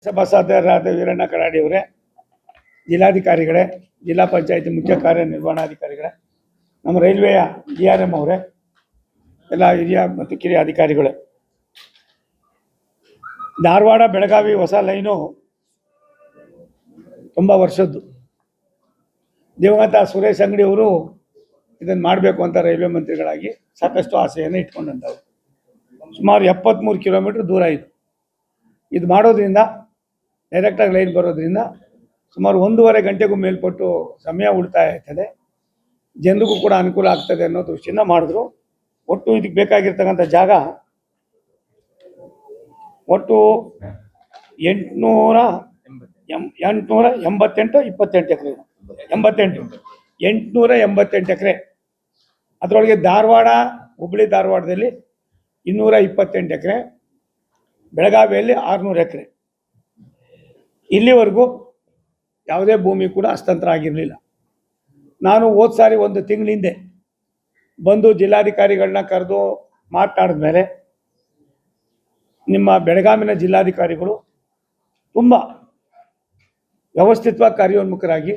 ಸಭಾ ಸದಸ್ಯರಾದ ವೀರಣ್ಣ ಕರಾಡಿಯವರೇ, ಜಿಲ್ಲಾಧಿಕಾರಿಗಳೇ, ಜಿಲ್ಲಾ ಪಂಚಾಯತಿ ಮುಖ್ಯ ಕಾರ್ಯನಿರ್ವಹಣಾಧಿಕಾರಿಗಳೇ, ನಮ್ಮ ರೈಲ್ವೆಯ DRM ಅವರೇ, ಎಲ್ಲ ಹಿರಿಯ ಮತ್ತು ಕಿರಿಯ ಅಧಿಕಾರಿಗಳೇ, ಧಾರವಾಡ ಬೆಳಗಾವಿ ಹೊಸ ಲೈನು ತುಂಬ ವರ್ಷದ್ದು. ದಿವಂಗತ ಸುರೇಶ್ ಅಂಗಡಿ ಅವರು ಇದನ್ನು ಮಾಡಬೇಕು ಅಂತ ರೈಲ್ವೆ ಮಂತ್ರಿಗಳಾಗಿ ಸಾಕಷ್ಟು ಆಸೆಯನ್ನು ಇಟ್ಕೊಂಡಂಥವ್ರು. ಸುಮಾರು 73 ಕಿಲೋಮೀಟ್ರ್ ದೂರ ಇದು ಮಾಡೋದ್ರಿಂದ, ಡೈರೆಕ್ಟಾಗಿ ಲೈನ್ ಬರೋದ್ರಿಂದ ಸುಮಾರು 1.5 ಗಂಟೆಗೂ ಮೇಲ್ಪಟ್ಟು ಸಮಯ ಉಳಿತಾಯ ಆಗ್ತದೆ, ಜನರಿಗೂ ಕೂಡ ಅನುಕೂಲ ಆಗ್ತದೆ ಅನ್ನೋ ದೃಷ್ಟಿಯಿಂದ ಮಾಡಿದ್ರು. ಒಟ್ಟು ಇದಕ್ಕೆ ಬೇಕಾಗಿರ್ತಕ್ಕಂಥ ಜಾಗ ಒಟ್ಟು 888 ಎಕರೆ, 888 ಎಕರೆ. ಅದರೊಳಗೆ ಧಾರವಾಡ, ಹುಬ್ಬಳ್ಳಿ ಧಾರವಾಡದಲ್ಲಿ 228 ಎಕರೆ, ಬೆಳಗಾವಿಯಲ್ಲಿ 600 ಎಕರೆ. ಇಲ್ಲಿವರೆಗೂ ಯಾವುದೇ ಭೂಮಿ ಕೂಡ ಹಸ್ತಾಂತರ ಆಗಿರಲಿಲ್ಲ. ನಾನು ಹೋದ ಸಾರಿ 1 ತಿಂಗಳ ಹಿಂದೆ ಬಂದು ಜಿಲ್ಲಾಧಿಕಾರಿಗಳನ್ನ ಕರೆದು ಮಾತನಾಡಿದ ಮೇಲೆ ನಿಮ್ಮ ಬೆಳಗಾವಿನ ಜಿಲ್ಲಾಧಿಕಾರಿಗಳು ತುಂಬ ವ್ಯವಸ್ಥಿತವಾಗಿ ಕಾರ್ಯೋನ್ಮುಖರಾಗಿ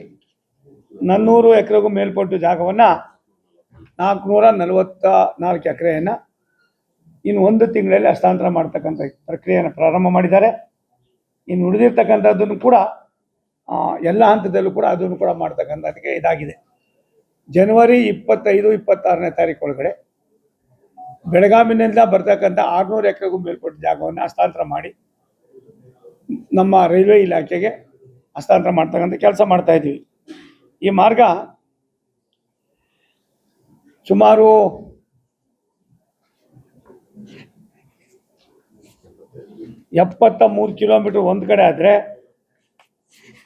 400 ಎಕರೆಗೂ ಮೇಲ್ಪಟ್ಟು ಜಾಗವನ್ನು 444 ಎಕರೆಯನ್ನು ಇನ್ನು 1 ತಿಂಗಳಲ್ಲಿ ಹಸ್ತಾಂತರ ಮಾಡ್ತಕ್ಕಂಥ ಪ್ರಕ್ರಿಯೆಯನ್ನು ಪ್ರಾರಂಭ ಮಾಡಿದ್ದಾರೆ. ಇನ್ನು ಉಳಿದಿರ್ತಕ್ಕಂಥದ್ದನ್ನು ಕೂಡ ಎಲ್ಲ ಹಂತದಲ್ಲೂ ಕೂಡ ಅದನ್ನು ಕೂಡ ಮಾಡ್ತಕ್ಕಂಥದ್ದಕ್ಕೆ ಇದಾಗಿದೆ. ಜನವರಿ 25-26ನೇ ತಾರೀಕು ಒಳಗಡೆ ಬೆಳಗಾವಿನಿಂದ ಬರ್ತಕ್ಕಂಥ 600 ಎಕರೆಗೂ ಮೇಲ್ಪಟ್ಟ ಜಾಗವನ್ನು ಹಸ್ತಾಂತರ ಮಾಡಿ ನಮ್ಮ ರೈಲ್ವೆ ಇಲಾಖೆಗೆ ಹಸ್ತಾಂತರ ಮಾಡ್ತಕ್ಕಂಥ ಕೆಲಸ ಮಾಡ್ತಾಯಿದ್ದೀವಿ. ಈ ಮಾರ್ಗ ಸುಮಾರು 73 ಕಿಲೋಮೀಟ್ರ್ ಒಂದು ಕಡೆ ಆದರೆ,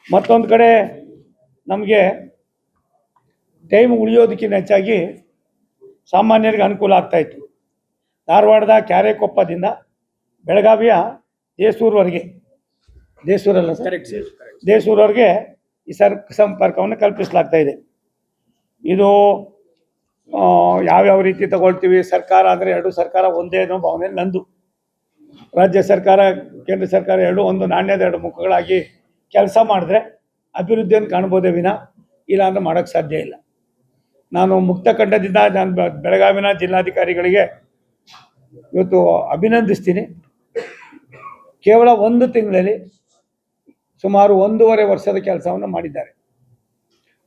ಮತ್ತೊಂದು ಕಡೆ ನಮಗೆ ಟೈಮ್ ಉಳಿಯೋದಕ್ಕಿಂತ ಹೆಚ್ಚಾಗಿ ಸಾಮಾನ್ಯರಿಗೆ ಅನುಕೂಲ ಆಗ್ತಾಯಿತ್ತು. ಧಾರವಾಡದ ಕ್ಯಾರೆಕೊಪ್ಪದಿಂದ ಬೆಳಗಾವಿಯ ದೇಸೂರವರೆಗೆ, ದೇಸೂರಲ್ಲ ಸರ್, ದೇಸೂರವರೆಗೆ ಈ ಸಂಪರ್ಕವನ್ನು ಕಲ್ಪಿಸಲಾಗ್ತಾಯಿದೆ. ಇದು ಯಾವ್ಯಾವ ರೀತಿ ತಗೊಳ್ತೀವಿ, ಸರ್ಕಾರ ಅಂದರೆ 2 ಸರ್ಕಾರ ಒಂದೇ ಅನ್ನೋ ಭಾವನೆ ನಂದು. ರಾಜ್ಯ ಸರ್ಕಾರ, ಕೇಂದ್ರ ಸರ್ಕಾರ ಎರಡು ಒಂದು ನಾಣ್ಯದ 2 ಮುಖಗಳಾಗಿ ಕೆಲಸ ಮಾಡಿದ್ರೆ ಅಭಿವೃದ್ಧಿಯನ್ನು ಕಾಣ್ಬೋದೇ ವಿನ ಇಲ್ಲ ಅಂದರೆ ಮಾಡೋಕ್ಕೆ ಸಾಧ್ಯ ಇಲ್ಲ. ನಾನು ಮುಕ್ತ ಕಂಠದಿಂದ ನಾನು ಬೆಳಗಾವಿನ ಜಿಲ್ಲಾಧಿಕಾರಿಗಳಿಗೆ ಇವತ್ತು ಅಭಿನಂದಿಸ್ತೀನಿ. ಕೇವಲ 1 ತಿಂಗಳಲ್ಲಿ ಸುಮಾರು 1.5 ವರ್ಷದ ಕೆಲಸವನ್ನು ಮಾಡಿದ್ದಾರೆ.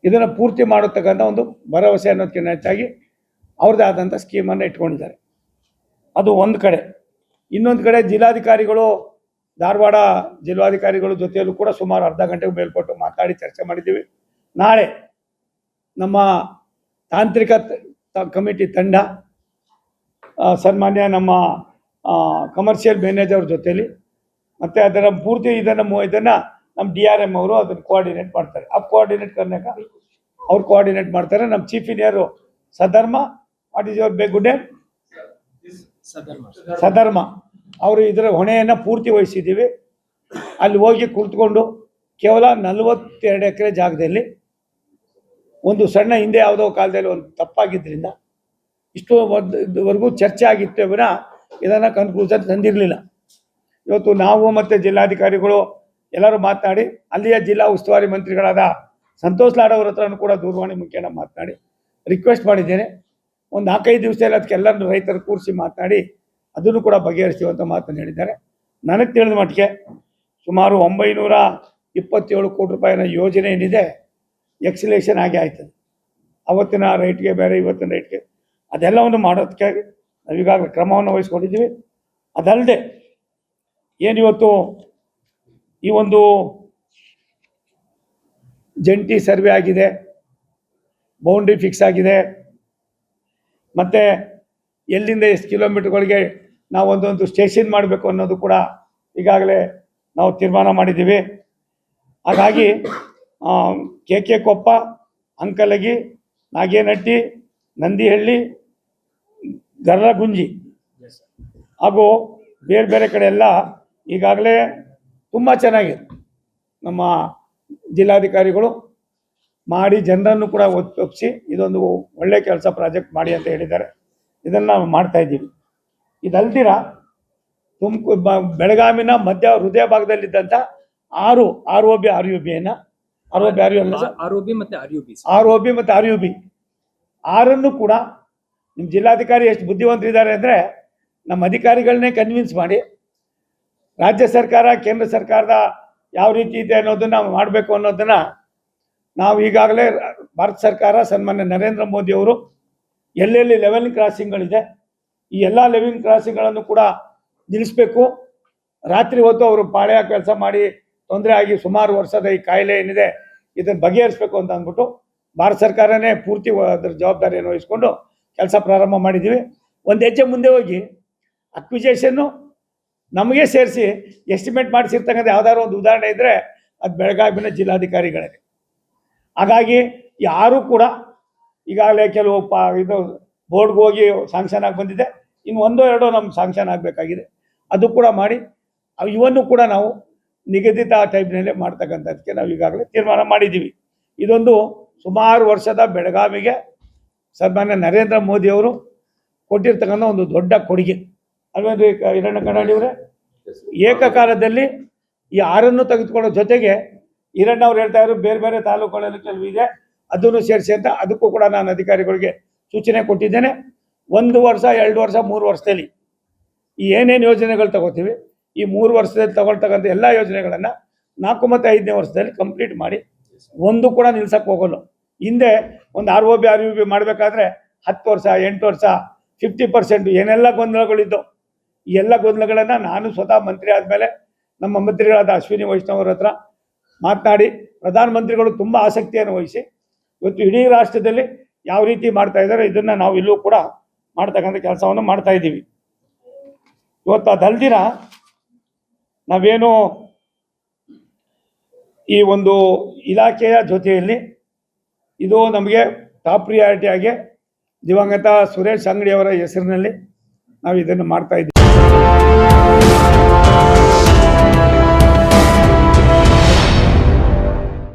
ಇದನ್ನು ಪೂರ್ತಿ ಮಾಡತಕ್ಕಂಥ ಒಂದು ಭರವಸೆ ಅನ್ನೋದಕ್ಕಿಂತ ಹೆಚ್ಚಾಗಿ ಅವ್ರದ್ದೇ ಆದಂಥ ಸ್ಕೀಮನ್ನು ಇಟ್ಕೊಂಡಿದ್ದಾರೆ. ಅದು ಒಂದು ಕಡೆ. ಇನ್ನೊಂದು ಕಡೆ ಜಿಲ್ಲಾಧಿಕಾರಿಗಳು, ಧಾರವಾಡ ಜಿಲ್ಲಾಧಿಕಾರಿಗಳ ಜೊತೆಯಲ್ಲೂ ಕೂಡ ಸುಮಾರು ಅರ್ಧ ಗಂಟೆಗೆ ಮೇಲ್ಪಟ್ಟು ಮಾತಾಡಿ ಚರ್ಚೆ ಮಾಡಿದ್ದೀವಿ. ನಾಳೆ ನಮ್ಮ ತಾಂತ್ರಿಕ ಕಮಿಟಿ ತಂಡ ಸನ್ಮಾನ್ಯ ನಮ್ಮ ಕಮರ್ಷಿಯಲ್ ಮ್ಯಾನೇಜರ್ ಜೊತೆಯಲ್ಲಿ ಮತ್ತು ಅದರ ಪೂರ್ತಿ ಇದನ್ನು ನಮ್ಮ DRM ಅವರು ಅದನ್ನು ಕೋಆರ್ಡಿನೇಟ್ ಮಾಡ್ತಾರೆ. ಆ ಕೋಆರ್ಡಿನೇಟ್ ಕರ್ನಾಟಕ ಅವ್ರು ಕೋಆರ್ಡಿನೇಟ್ ಮಾಡ್ತಾರೆ. ನಮ್ಮ chief engineer Sadharma, what is your good name? Sadharma ಅವರು ಇದರ ಹೊಣೆಯನ್ನು ಪೂರ್ತಿ ವಹಿಸಿದ್ದೀವಿ. ಅಲ್ಲಿ ಹೋಗಿ ಕುಳಿತುಕೊಂಡು ಕೇವಲ 42 ಎಕರೆ ಜಾಗದಲ್ಲಿ ಒಂದು ಸಣ್ಣ ಹಿಂದೆ ಯಾವುದೋ ಕಾಲದಲ್ಲಿ ಒಂದು ತಪ್ಪಾಗಿದ್ದರಿಂದ ಇಷ್ಟುವರೆಗೂ ಚರ್ಚೆ ಆಗಿತ್ತು ವಿನ ಇದನ್ನು ಕನ್ಕ್ಲೂಷನ್ ತಂದಿರಲಿಲ್ಲ. ಇವತ್ತು ನಾವು ಮತ್ತು ಜಿಲ್ಲಾಧಿಕಾರಿಗಳು ಎಲ್ಲರೂ ಮಾತನಾಡಿ ಅಲ್ಲಿಯ ಜಿಲ್ಲಾ ಉಸ್ತುವಾರಿ ಮಂತ್ರಿಗಳಾದ ಸಂತೋಷ್ ಲಾಡ್ ಅವರ ಹತ್ರನೂ ಕೂಡ ದೂರವಾಣಿ ಮುಖೇನ ಮಾತನಾಡಿ ರಿಕ್ವೆಸ್ಟ್ ಮಾಡಿದ್ದೇನೆ. ಒಂದು 4-5 ದಿವಸದಲ್ಲಿ ಅದಕ್ಕೆಲ್ಲರೂ ರೈತರು ಕೂರಿಸಿ ಮಾತನಾಡಿ ಅದನ್ನು ಕೂಡ ಬಗೆಹರಿಸ್ತೀವಿ ಅಂತ ಮಾತನ್ನು ಹೇಳಿದ್ದಾರೆ. ನನಗೆ ತಿಳಿದ ಮಟ್ಟಿಗೆ ಸುಮಾರು 927 ಕೋಟಿ ರೂಪಾಯಿನ ಯೋಜನೆ ಏನಿದೆ ಎಕ್ಸಿಲೇಷನ್ ಆಗಿ ಆಯ್ತದೆ. ಅವತ್ತಿನ ರೈಟ್ಗೆ ಬೇರೆ, ಇವತ್ತಿನ ರೈಟ್ಗೆ ಅದೆಲ್ಲವನ್ನು ಮಾಡೋದಕ್ಕೆ ನಾವೀಗಾಗಲೇ ಕ್ರಮವನ್ನು ವಹಿಸ್ಕೊಂಡಿದ್ದೀವಿ. ಅದಲ್ಲದೆ ಏನಿವತ್ತು ಈ ಒಂದು ಜಂಟಿ ಸರ್ವೆ ಆಗಿದೆ, ಬೌಂಡ್ರಿ ಫಿಕ್ಸ್ ಆಗಿದೆ, ಮತ್ತು ಎಲ್ಲಿಂದ ಎಷ್ಟು ಕಿಲೋಮೀಟ್ರ್ಗಳಿಗೆ ನಾವು ಒಂದೊಂದು ಸ್ಟೇಷನ್ ಮಾಡಬೇಕು ಅನ್ನೋದು ಕೂಡ ಈಗಾಗಲೇ ನಾವು ತೀರ್ಮಾನ ಮಾಡಿದ್ದೀವಿ. ಹಾಗಾಗಿ KK ಕೊಪ್ಪ, ಅಂಕಲಗಿ, ನಾಗೇನಹಟ್ಟಿ, ನಂದಿಹಳ್ಳಿ, ಗರ್ರಗುಂಜಿ ಹಾಗೂ ಬೇರೆ ಬೇರೆ ಕಡೆ ಎಲ್ಲ ಈಗಾಗಲೇ ತುಂಬ ಚೆನ್ನಾಗಿದೆ. ನಮ್ಮ ಜಿಲ್ಲಾಧಿಕಾರಿಗಳು ಮಾಡಿ ಜನರನ್ನು ಕೂಡ ಒಪ್ಪಿಸಿ ಇದೊಂದು ಒಳ್ಳೆಯ ಕೆಲಸ ಪ್ರಾಜೆಕ್ಟ್ ಮಾಡಿ ಅಂತ ಹೇಳಿದ್ದಾರೆ. ಇದನ್ನು ನಾವು ಮಾಡ್ತಾಯಿದ್ದೀವಿ. ಇದಲ್ದಿರ ಬೆಳಗಾವಿನ ಮಧ್ಯ ಹೃದಯ ಭಾಗದಲ್ಲಿದ್ದಂಥ 6 ROB RUBಯನ್ನು ROB ಅಲ್ಲ ಸರ್, ROB ಮತ್ತೆ RUB ROB ಮತ್ತು RUB 6 ಕೂಡ ನಿಮ್ಮ ಜಿಲ್ಲಾಧಿಕಾರಿ ಎಷ್ಟು ಬುದ್ಧಿವಂತರಿದ್ದಾರೆ ಅಂದರೆ ನಮ್ಮ ಅಧಿಕಾರಿಗಳನ್ನೇ ಕನ್ವಿನ್ಸ್ ಮಾಡಿ ರಾಜ್ಯ ಸರ್ಕಾರ ಕೇಂದ್ರ ಸರ್ಕಾರದ ಯಾವ ರೀತಿ ಇದೆ ಅನ್ನೋದನ್ನ ಮಾಡಬೇಕು ಅನ್ನೋದನ್ನ ನಾವು ಈಗಾಗಲೇ ಭಾರತ ಸರ್ಕಾರ ಸನ್ಮಾನ್ಯ ನರೇಂದ್ರ ಮೋದಿ ಅವರು ಎಲ್ಲೆಲ್ಲಿ ಲೆವೆಲ್ ಕ್ರಾಸಿಂಗ್ಗಳಿದೆ ಈ ಎಲ್ಲ ಲೆವೆಲ್ ಕ್ರಾಸಿಂಗ್ಗಳನ್ನು ಕೂಡ ನಿಲ್ಲಿಸಬೇಕು. ರಾತ್ರಿ ಹೊತ್ತು ಅವರು ಪಾಳ್ಯ ಕೆಲಸ ಮಾಡಿ ತೊಂದರೆ ಆಗಿ ಸುಮಾರು ವರ್ಷದ ಈ ಕಾಯಿಲೆ ಏನಿದೆ ಇದನ್ನು ಬಗೆಹರಿಸಬೇಕು ಅಂತ ಅಂದ್ಬಿಟ್ಟು ಭಾರತ ಸರ್ಕಾರನೇ ಪೂರ್ತಿ ಅದರ ಜವಾಬ್ದಾರಿಯನ್ನು ವಹಿಸ್ಕೊಂಡು ಕೆಲಸ ಪ್ರಾರಂಭ ಮಾಡಿದ್ದೀವಿ. ಒಂದು ಹೆಜ್ಜೆ ಮುಂದೆ ಹೋಗಿ ಅಕ್ವಿಜೇಷನ್ನು ನಮಗೆ ಸೇರಿಸಿ ಎಸ್ಟಿಮೇಟ್ ಮಾಡಿಸಿರ್ತಕ್ಕಂಥ ಯಾವ್ದಾದ್ರು ಒಂದು ಉದಾಹರಣೆ ಇದ್ದರೆ ಅದು ಬೆಳಗಾವಿನ ಜಿಲ್ಲಾಧಿಕಾರಿಗಳೇ. ಹಾಗಾಗಿ ಯಾರೂ ಕೂಡ ಈಗಾಗಲೇ ಕೆಲವು ಇದು ಬೋರ್ಡ್ಗೆ ಹೋಗಿ ಸಾಂಕ್ಷನ್ ಆಗಿ ಬಂದಿದೆ, ಇನ್ನು 1-2 ನಮ್ಗೆ ಸಾಂಕ್ಷನ್ ಆಗಬೇಕಾಗಿದೆ, ಅದು ಕೂಡ ಮಾಡಿ ಇವನ್ನು ಕೂಡ ನಾವು ನಿಗದಿತ ಟೈಮ್ನಲ್ಲೇ ಮಾಡ್ತಕ್ಕಂಥದ್ದಕ್ಕೆ ನಾವು ಈಗಾಗಲೇ ತೀರ್ಮಾನ ಮಾಡಿದ್ದೀವಿ. ಇದೊಂದು ಸುಮಾರು ವರ್ಷದ ಬೆಳಗಾವಿಗೆ ಸನ್ಮಾನ್ಯ ನರೇಂದ್ರ ಮೋದಿಯವರು ಕೊಟ್ಟಿರ್ತಕ್ಕಂಥ ಒಂದು ದೊಡ್ಡ ಕೊಡುಗೆ ಅಲ್ವೇಂದ್ರೆ ಹಿರಣ್ಣ ಕನ್ನಡಿಯವರೇ. ಏಕಕಾಲದಲ್ಲಿ ಈ 6 ತೆಗೆದುಕೊಳ್ಳೋ ಜೊತೆಗೆ ಹಿರಣ್ಣ ಅವ್ರು ಹೇಳ್ತಾ ಇದ್ರು ಬೇರೆ ಬೇರೆ ತಾಲೂಕುಗಳಲ್ಲಿ ಕೆಲವು ಇದೆ ಅದನ್ನು ಸೇರಿಸಿ ಅಂತ, ಅದಕ್ಕೂ ಕೂಡ ನಾನು ಅಧಿಕಾರಿಗಳಿಗೆ ಸೂಚನೆ ಕೊಟ್ಟಿದ್ದೇನೆ. 1 ವರ್ಷ 2 ವರ್ಷ 3 ವರ್ಷದಲ್ಲಿ ಈ ಏನೇನು ಯೋಜನೆಗಳು ತಗೋತೀವಿ ಈ 3 ವರ್ಷದಲ್ಲಿ ತಗೊಳ್ತಕ್ಕಂಥ ಎಲ್ಲ ಯೋಜನೆಗಳನ್ನು 4 ಮತ್ತು 5ನೇ ವರ್ಷದಲ್ಲಿ ಕಂಪ್ಲೀಟ್ ಮಾಡಿ ಒಂದು ಕೂಡ ನಿಲ್ಸಕ್ಕೆ ಹೋಗಲ್ಲ. ಹಿಂದೆ ಒಂದು ROB RUB ಮಾಡಬೇಕಾದ್ರೆ 10 ವರ್ಷ 8 ವರ್ಷ 50% ಏನೆಲ್ಲ ಗೊಂದಲಗಳಿದ್ದು ಈ ಎಲ್ಲ ಗೊಂದಲಗಳನ್ನು ನಾನು ಸ್ವತಃ ಮಂತ್ರಿ ಆದಮೇಲೆ ನಮ್ಮ ಮಂತ್ರಿಗಳಾದ ಅಶ್ವಿನಿ ವೈಷ್ಣವ್ ಅವ್ರ ಹತ್ರ ಮಾತನಾಡಿ ಪ್ರಧಾನಮಂತ್ರಿಗಳು ತುಂಬ ಆಸಕ್ತಿಯನ್ನು ವಹಿಸಿ ಇವತ್ತು ಇಡೀ ರಾಷ್ಟ್ರದಲ್ಲಿ ಯಾವ ರೀತಿ ಮಾಡ್ತಾ ಇದ್ದಾರೆ ಇದನ್ನು ನಾವು ಇಲ್ಲೂ ಕೂಡ ಮಾಡ್ತಕ್ಕಂಥ ಕೆಲಸವನ್ನು ಮಾಡ್ತಾ ಇದ್ದೀವಿ. ಇವತ್ತು ಅದಲ್ದಿರ ನಾವೇನು ಈ ಒಂದು ಇಲಾಖೆಯ ಜೊತೆಯಲ್ಲಿ ಇದು ನಮಗೆ ಟಾಪ್ ಪ್ರಿಯಾರಿಟಿ ಆಗಿ ದಿವಂಗತ ಸುರೇಶ್ ಅಂಗಡಿಯವರ ಹೆಸರಿನಲ್ಲಿ ನಾವು ಇದನ್ನು ಮಾಡ್ತಾ ಇದ್ದೀವಿ.